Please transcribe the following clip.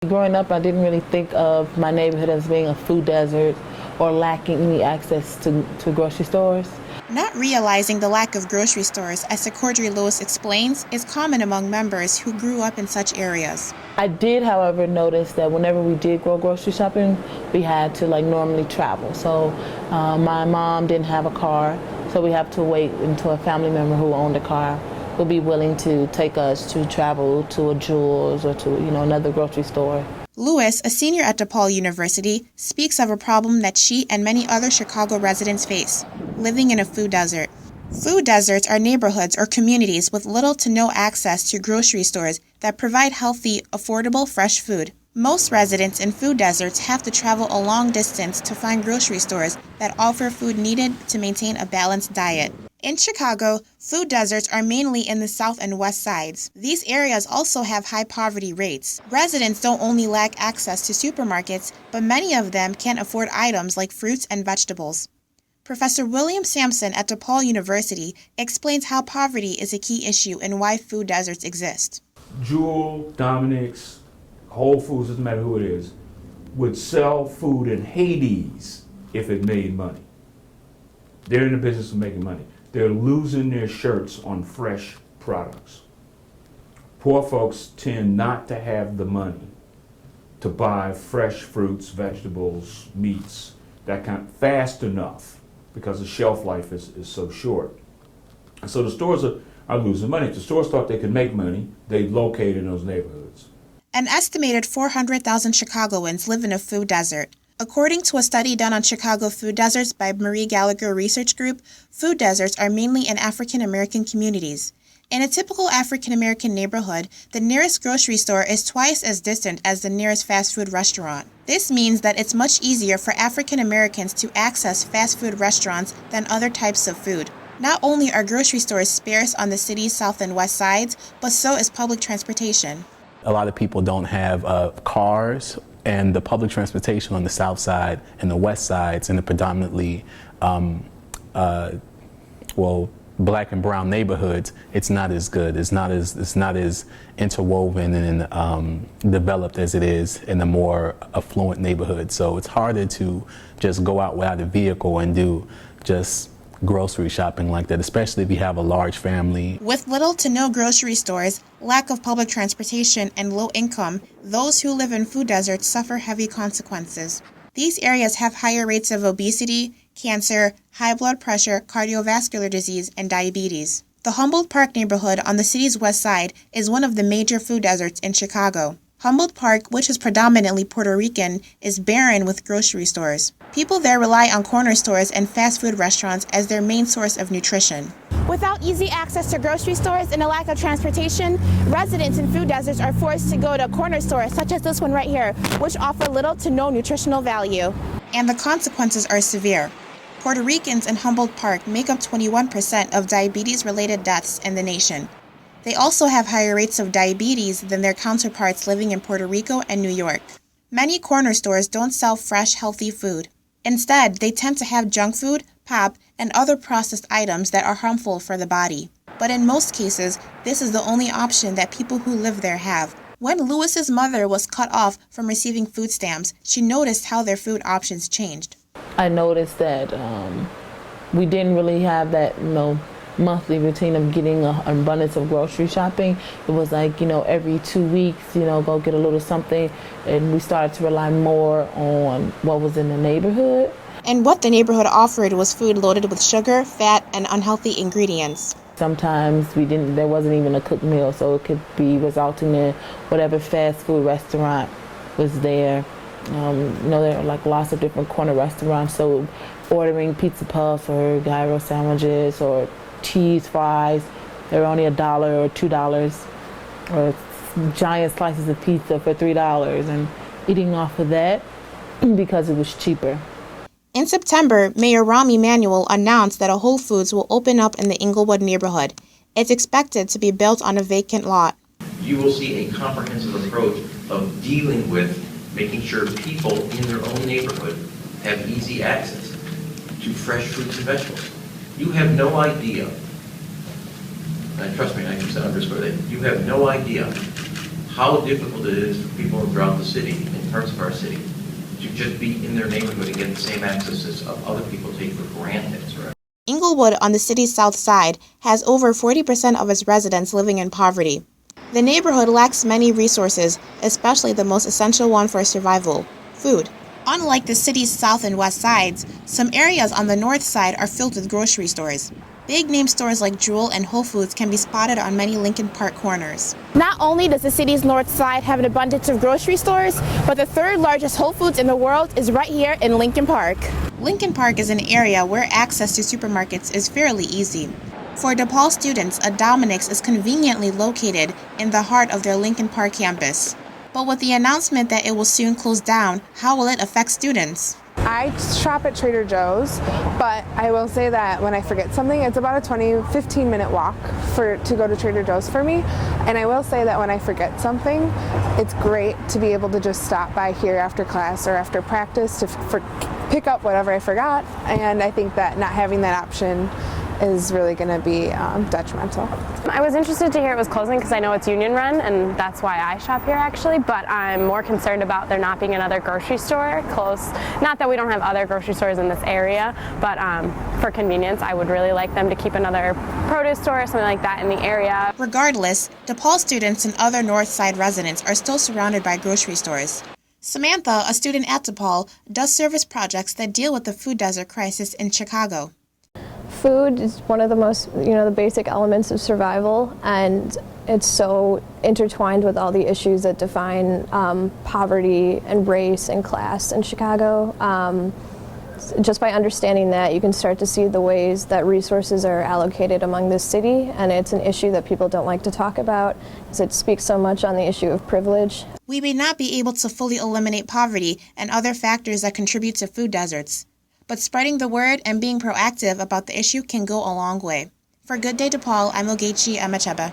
growing up, I didn't really think of my neighborhood as being a food desert or lacking any access to grocery stores. Not realizing the lack of grocery stores, as Secordri Lewis explains, is common among members who grew up in such areas. I did, however, notice that whenever we did go grocery shopping, we had to normally travel. So my mom didn't have a car, so we have to wait until a family member who owned a car would be willing to take us to travel to a Jewel's or to another grocery store. Lewis, a senior at DePaul University, speaks of a problem that she and many other Chicago residents face: living in a food desert. Food deserts are neighborhoods or communities with little to no access to grocery stores that provide healthy, affordable, fresh food. Most residents in food deserts have to travel a long distance to find grocery stores that offer food needed to maintain a balanced diet. In Chicago, food deserts are mainly in the south and west sides. These areas also have high poverty rates. Residents don't only lack access to supermarkets, but many of them can't afford items like fruits and vegetables. Professor William Sampson at DePaul University explains how poverty is a key issue and why food deserts exist. Jewel, Dominick's, Whole Foods, doesn't matter who it is, would sell food in Hades if it made money. They're in the business of making money. They're losing their shirts on fresh products. Poor folks tend not to have the money to buy fresh fruits, vegetables, meats, that kind fast enough because the shelf life is so short. And so the stores are losing money. If the stores thought they could make money, they'd locate in those neighborhoods. An estimated 400,000 Chicagoans live in a food desert. According to a study done on Chicago food deserts by Marie Gallagher Research Group, food deserts are mainly in African American communities. In a typical African American neighborhood, the nearest grocery store is twice as distant as the nearest fast food restaurant. This means that it's much easier for African Americans to access fast food restaurants than other types of food. Not only are grocery stores sparse on the city's south and west sides, but so is public transportation. A lot of people don't have cars, and the public transportation on the south side and the west sides, and the predominantly black and brown neighborhoods, it's not as good. It's not as interwoven and developed as it is in the more affluent neighborhoods. So it's harder to just go out without a vehicle and do just grocery shopping like that, especially if you have a large family. With little to no grocery stores, lack of public transportation, and low income, those who live in food deserts suffer heavy consequences. These areas have higher rates of obesity, cancer, high blood pressure, cardiovascular disease, and diabetes. The Humboldt Park neighborhood on the city's west side is one of the major food deserts in Chicago. Humboldt Park, which is predominantly Puerto Rican, is barren with grocery stores. People there rely on corner stores and fast food restaurants as their main source of nutrition. Without easy access to grocery stores and a lack of transportation, residents in food deserts are forced to go to corner stores such as this one right here, which offer little to no nutritional value. And the consequences are severe. Puerto Ricans in Humboldt Park make up 21% of diabetes-related deaths in the nation. They also have higher rates of diabetes than their counterparts living in Puerto Rico and New York. Many corner stores don't sell fresh, healthy food. Instead, they tend to have junk food, pop, and other processed items that are harmful for the body. But in most cases, this is the only option that people who live there have. When Lewis's mother was cut off from receiving food stamps, she noticed how their food options changed. I noticed that we didn't really have that, monthly routine of getting an abundance of grocery shopping. It was like, every 2 weeks, go get a little something. And we started to rely more on what was in the neighborhood. And what the neighborhood offered was food loaded with sugar, fat, and unhealthy ingredients. Sometimes there wasn't even a cooked meal, so it could be resulting in whatever fast food restaurant was there. There are like lots of different corner restaurants, so ordering pizza puffs or gyro sandwiches or cheese fries, they're only $1 or $2, or giant slices of pizza for $3, and eating off of that because it was cheaper. In September, Mayor Rahm Emanuel announced that a Whole Foods will open up in the Inglewood neighborhood. It's expected to be built on a vacant lot. You will see a comprehensive approach of dealing with making sure people in their own neighborhood have easy access to fresh fruits and vegetables. You have no idea, and trust me, I just underscore that, you have no idea how difficult it is for people throughout the city, in parts of our city, to just be in their neighborhood and get the same access as other people take for granted. Right? Inglewood on the city's south side has over 40% of its residents living in poverty. The neighborhood lacks many resources, especially the most essential one for survival: food. Unlike the city's south and west sides, some areas on the north side are filled with grocery stores. Big-name stores like Jewel and Whole Foods can be spotted on many Lincoln Park corners. Not only does the city's north side have an abundance of grocery stores, but the third largest Whole Foods in the world is right here in Lincoln Park. Lincoln Park is an area where access to supermarkets is fairly easy. For DePaul students, a Dominick's is conveniently located in the heart of their Lincoln Park campus. But with the announcement that it will soon close down, how will it affect students? I shop at Trader Joe's, but I will say that when I forget something, it's about a 15-minute walk to go to Trader Joe's for me. And I will say that when I forget something, it's great to be able to just stop by here after class or after practice to pick up whatever I forgot. And I think that not having that option is really going to be detrimental. I was interested to hear it was closing because I know it's union run, and that's why I shop here actually, but I'm more concerned about there not being another grocery store close. Not that we don't have other grocery stores in this area, but for convenience, I would really like them to keep another produce store or something like that in the area. Regardless, DePaul students and other North Side residents are still surrounded by grocery stores. Samantha, a student at DePaul, does service projects that deal with the food desert crisis in Chicago. Food is one of the most, the basic elements of survival, and it's so intertwined with all the issues that define poverty and race and class in Chicago. Just by understanding that, you can start to see the ways that resources are allocated among this city, and it's an issue that people don't like to talk about because it speaks so much on the issue of privilege. We may not be able to fully eliminate poverty and other factors that contribute to food deserts, but spreading the word and being proactive about the issue can go a long way. For Good Day DePaul, I'm Ogechi Amachebe.